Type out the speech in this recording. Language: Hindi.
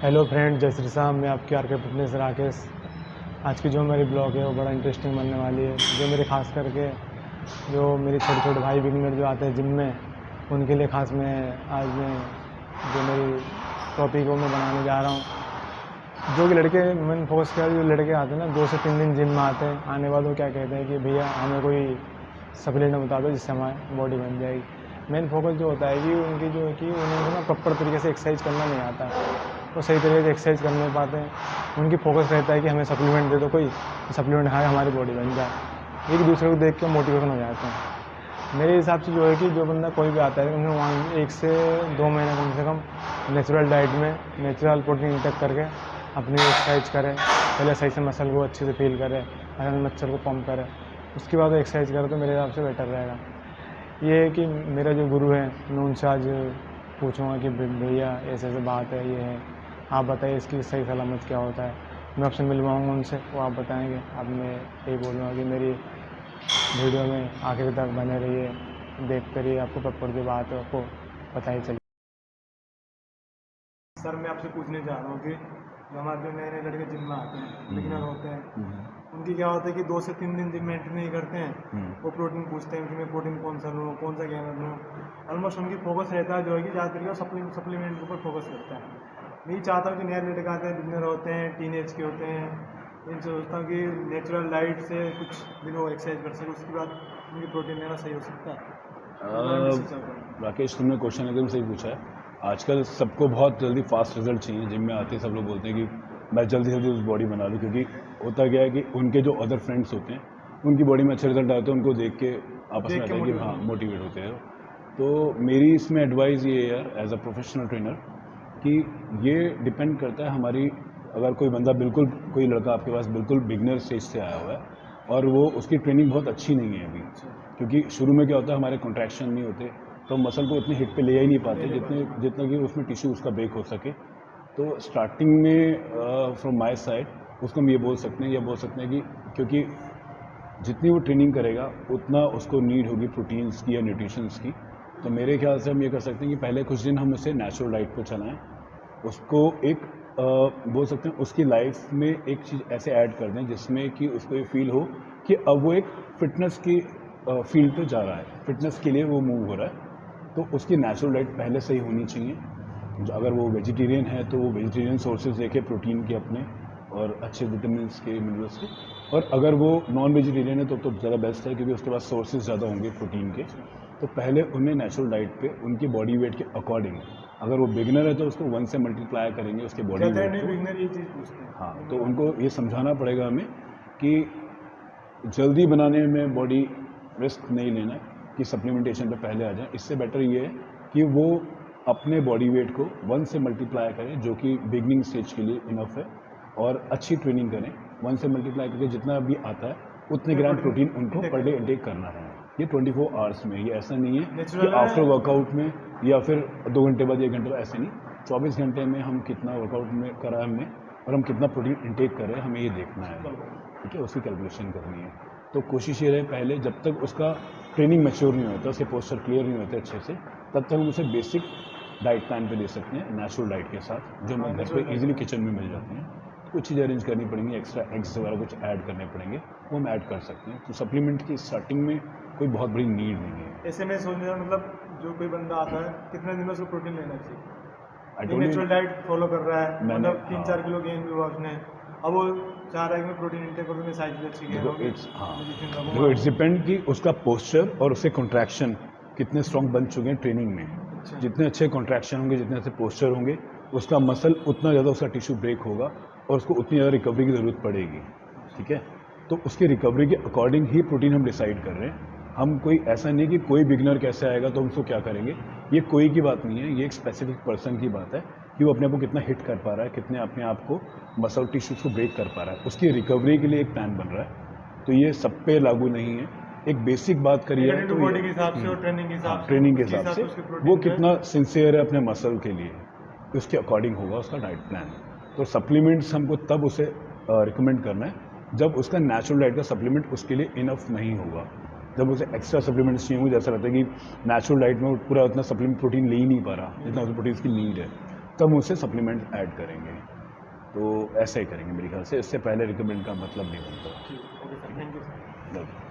हेलो फ्रेंड, जय श्री राम। मैं आपके आर के फिटनेस राकेश। आज की जो मेरी ब्लॉग है वो बड़ा इंटरेस्टिंग बनने वाली है। जो मेरे खास करके जो मेरे छोटे छोटे भाई बिगनर जो आते हैं जिम में, उनके लिए खास मैं आज मैं जो मेरी टॉपिक वो मैं बनाने जा रहा हूँ। जो कि लड़के, मैंने फोकस किया, जो लड़के आते हैं ना 2 से 3 दिन जिम में आते हैं, आने बाद वो क्या कहते हैं कि भैया हमें कोई सप्लीमेंट बता दो जिससे हमारी बॉडी बन जाएगी। मेन फोकस जो होता है कि उनकी जो है कि उन्हें ना प्रॉपर तरीके से एक्सरसाइज करना नहीं आता, वो सही तरीके से एक्सरसाइज कर नहीं पाते हैं। उनकी फोकस रहता है कि हमें सप्लीमेंट दे दो, कोई सप्लीमेंट खाए हमारी बॉडी बन जाए। एक दूसरे को देख के मोटिवेशन हो जाते हैं। मेरे हिसाब से जो है कि जो बंदा कोई भी आता है उन्हें वहाँ 1 से 2 महीने कम से कम नेचुरल डाइट में नेचुरल प्रोटीन इंटेक करके अपनी एक्सरसाइज करे। पहले सही से मसल को अच्छे से फील करे, अगर मच्छर को पंप करे, उसके बाद एक्सरसाइज करे तो मेरे हिसाब से बेटर रहेगा। ये है कि मेरा जो गुरु है, मैं उनसे आज पूछूंगा कि भैया ऐसे ऐसे बात है, ये है, आप बताइए इसकी सही सलामत क्या होता है। मैं आपसे मिलवाऊंगा उनसे, वो आप बताएंगे। अब मैं यही बोलूँगा कि मेरी वीडियो में आखिर तक बने रहिए, देखते रहिए, आपको प्रॉपर जो बात है आपको पता ही चले। सर, मैं आपसे पूछने चाह रहा हूँ कि जो हमारे जो नए नए लड़के जिम में आते हैं, बिगिनर होते हैं, उनकी क्या होता है कि 2 से 3 दिन जिम में एंट्री नहीं करते हैं, वो प्रोटीन पूछते हैं कि मैं प्रोटीन कौन सा लूँ, कौन सा गेनर लूँ। ऑलमोस्ट उनकी फोकस रहता है जो है कि ज़्यादातर सप्लीमेंट के ऊपर फोकस करता है। मैं ये चाहता हूँ कि नए लड़के आते हैं, बिगिनर होते हैं, टीनेज के होते हैं, इनसे सोचता हूँ कि नेचुरल डाइट से कुछ दिन वो एक्सरसाइज कर सके, उसके बाद उनकी प्रोटीन लेना सही हो सकता है। राकेश, तुमने क्वेश्चन एकदम सही पूछा है। आजकल सबको बहुत जल्दी फास्ट रिजल्ट चाहिए। जिम में आते ही सब लोग बोलते हैं कि मैं जल्दी जल्दी उस बॉडी बना लूँ, क्योंकि होता क्या है कि उनके जो अदर फ्रेंड्स होते हैं उनकी बॉडी में अच्छे रिजल्ट आते हैं, उनको देख के आपस में आता है कि हाँ मोटिवेट होते हैं। तो मेरी इसमें एडवाइस ये है यार, एज अ प्रोफेशनल ट्रेनर, कि ये डिपेंड करता है हमारी, अगर कोई बंदा बिल्कुल, कोई लड़का आपके पास बिल्कुल बिगनर स्टेज से आया हुआ है और वो उसकी ट्रेनिंग बहुत अच्छी नहीं है अभी, क्योंकि शुरू में क्या होता है, हमारे कॉन्ट्रैक्शन नहीं होते तो मसल को उतनी हिट पे ले ही नहीं पाते जितना कि उसमें टिश्यू उसका ब्रेक हो सके। तो स्टार्टिंग में फ्रॉम माय साइड उसको हम ये बोल सकते हैं कि क्योंकि जितनी वो ट्रेनिंग करेगा उतना उसको नीड होगी प्रोटीन्स की या न्यूट्रिशंस की। तो मेरे ख्याल से हम ये कर सकते हैं कि पहले कुछ दिन हम उसे नेचुरल डाइट पर चलाएं, उसको एक बोल सकते हैं उसकी लाइफ में एक चीज़ ऐसे ऐड कर दें जिसमें कि उसको ये फील हो कि अब वो एक फिटनेस की फील्ड पे जा रहा है, फिटनेस के लिए वो मूव हो रहा है। तो उसकी नेचुरल डाइट पहले से ही होनी चाहिए। अगर वो वेजिटेरियन है तो वो वेजिटेरियन सोर्सेज देखे प्रोटीन के अपने और अच्छे विटामिन के, मिनरल्स के। और अगर वो नॉन वेजिटेरियन है तो ज़्यादा बेस्ट है, क्योंकि उसके पास सोर्सेज ज़्यादा होंगे प्रोटीन के। तो पहले उन्हें नेचुरल डाइट पे उनकी बॉडी वेट के अकॉर्डिंग, अगर वो बिगनर है तो उसको 1 से मल्टीप्लाई करेंगे उसके बॉडी वेट को। हाँ, तो उनको ये समझाना पड़ेगा हमें कि जल्दी बनाने में बॉडी रिस्क नहीं लेना है कि सप्लीमेंटेशन पे पहले आ जाए। इससे बेटर ये है कि वो अपने बॉडी वेट को 1 से मल्टीप्लाई करें, जो कि बिगनिंग स्टेज के लिए इनफ है, और अच्छी ट्रेनिंग करें। 1 से मल्टीप्लाई करके जितना भी आता है उतने ग्राम प्रोटीन उनको पर डे इंटेक करना है। ये 24 आवर्स में, ये ऐसा नहीं है कि आफ्टर वर्कआउट में या फिर 2 घंटे बाद 1 घंटे बाद, ऐसे नहीं। 24 घंटे में हम कितना वर्कआउट में करा हमने और हम कितना प्रोटीन इंटेक कर रहे हैं, हमें ये देखना है, ठीक है, उसकी कैलकुलेशन करनी है। तो कोशिश ये रहे पहले, जब तक उसका ट्रेनिंग मैच्योर नहीं होता, उसके पोस्चर क्लियर नहीं होते अच्छे से, तब तक हम उसे बेसिक डाइट प्लान पे दे सकते हैं नेचुरल डाइट के साथ, जो हमें घर पे इजीली किचन में मिल जाती हैं। कुछ चीज़ें अरेंज करनी पड़ेंगी, एक्स्ट्रा एग्स वगैरह कुछ ऐड करने पड़ेंगे, वो हम ऐड कर सकते हैं। तो सप्लीमेंट की स्टार्टिंग में कोई बहुत बड़ी नीड नहीं है। ऐसे में सोचने मतलब जो कोई बंदा आता है कितने दिनों से प्रोटीन लेना चाहिए? नेचुरल डाइट फॉलो कर रहा है, मतलब 3-4 किलो गेन भी हुआ उसने, अब वो चाह रहा है कि मैं प्रोटीन इंटेक करूँ, साइज भी अच्छी गेन होगी। देखो, इट्स डिपेंड कि उसका पोस्चर और उसके कॉन्ट्रैक्शन कितने स्ट्रॉन्ग बन चुके हैं ट्रेनिंग में। जितने अच्छे कॉन्ट्रैक्शन होंगे, जितने अच्छे पोस्चर होंगे, उसका मसल उतना ज़्यादा उसका टिश्यू ब्रेक होगा और उसको उतनी ज़्यादा रिकवरी की ज़रूरत पड़ेगी, ठीक है। तो उसकी रिकवरी के अकॉर्डिंग ही प्रोटीन हम डिसाइड कर रहे हैं। हम कोई ऐसा नहीं कि कोई बिगनर कैसे आएगा तो हम उसको क्या करेंगे, ये कोई की बात नहीं है, ये एक स्पेसिफिक पर्सन की बात है कि वो अपने आप को कितना हिट कर पा रहा है, कितने अपने आप को मसल टिश्यूज को ब्रेक कर पा रहा है, उसकी रिकवरी के लिए एक प्लान बन रहा है। तो ये सब पे लागू नहीं है। एक बेसिक बात करिए तो बॉडी के हिसाब से और ट्रेनिंग के हिसाब से वो कितना सिंसियर है अपने मसल के लिए, उसके अकॉर्डिंग होगा उसका डाइट प्लान। तो सप्लीमेंट्स हमको तब उसे रिकमेंड करना है जब उसका नेचुरल डाइट का सप्लीमेंट उसके लिए इनफ नहीं होगा। जब उसे एक्स्ट्रा सप्लीमेंट्स चाहिए होंगे, जैसा लगता है कि नेचुरल डाइट में पूरा उतना सप्लीमेंट प्रोटीन ले ही नहीं पा रहा जितना उसे प्रोटीन की नीड है, तब उससे सप्लीमेंट ऐड करेंगे। तो ऐसे ही करेंगे मेरे ख्याल से, इससे पहले रिकमेंड का मतलब नहीं बनता। Okay sir, thank you sir. बिल्कुल।